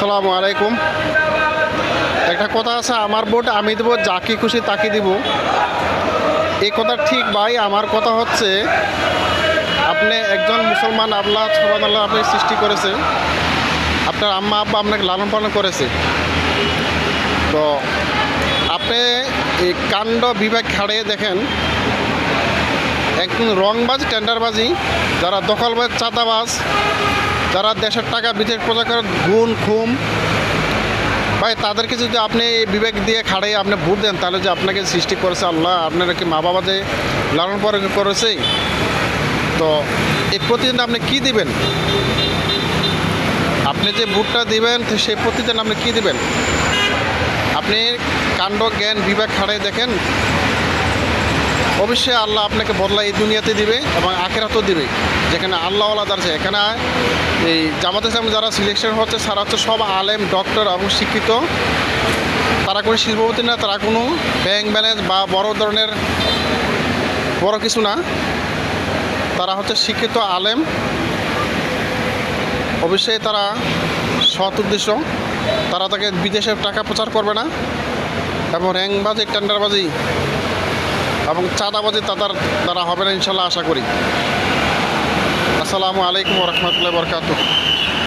আসসালামু আলাইকুম। একটা কথা আছে, আমার ভোট আমি দেবো, যাকে খুশি তাকে দিব। এই কথা ঠিক ভাই। আমার কথা হচ্ছে, আপনি একজন মুসলমান, আল্লাহ সুবহানাহু ওয়া তাআলা আপনি সৃষ্টি করেছে, আপনার আম্মা আব্বা আপনাকে লালন পালন করেছে। তো আপনি এই কাণ্ড বিবেক খাড়িয়ে দেখেন, একদম রংবাজ, টেন্ডারবাজি, যারা দখলবাজ, চাঁদাবাজ, যারা দেশের টাকা বিদেশ প্রচার করে, গুণ খুম ভাই, তাদেরকে যদি আপনি বিবেক দিয়ে খাড়িয়ে আপনি ভোট দেন, তাহলে যে আপনাকে সৃষ্টি করেছে আল্লাহ, আপনারা কি মা বাবা যে লালন পালন করেছে, তো এই প্রতিদিন আপনি কি দিবেন? আপনি যে ভোটটা দিবেন সেই প্রতিদিন আপনি কি দিবেন? আপনি কাণ্ড জ্ঞান বিবেক খাড়িয়ে দেখেন, অবশ্যই আল্লাহ আপনাকে বদলা এই দুনিয়াতে দিবে এবং আখিরাতেও দিবে। যেখানে আল্লাহওয়ালা দাঁড়ছে, এখানে এই জামাতে ইসলামী যারা সিলেকশন হচ্ছে, তারা হচ্ছে সব আলেম, ডক্টর এবং শিক্ষিত। তারা কোনো শিল্পপতি না, তারা কোনো ব্যাংক ব্যালেন্স বা বড় ধরনের বড় কিছু না, তারা হচ্ছে শিক্ষিত আলেম। অবশ্যই তারা সৎ উদ্দেশ্য, তারা তাকে বিদেশের টাকা প্রচার করবে না এবং র্যাঙ্কবাজি, টেন্ডারবাজি এবং চাঁদাবাজি তাদের দ্বারা হবে না ইনশাল্লাহ, আশা করি। আসসালামু আলাইকুম ওয়া রাহমাতুল্লাহি ওয়া বারাকাতুহু।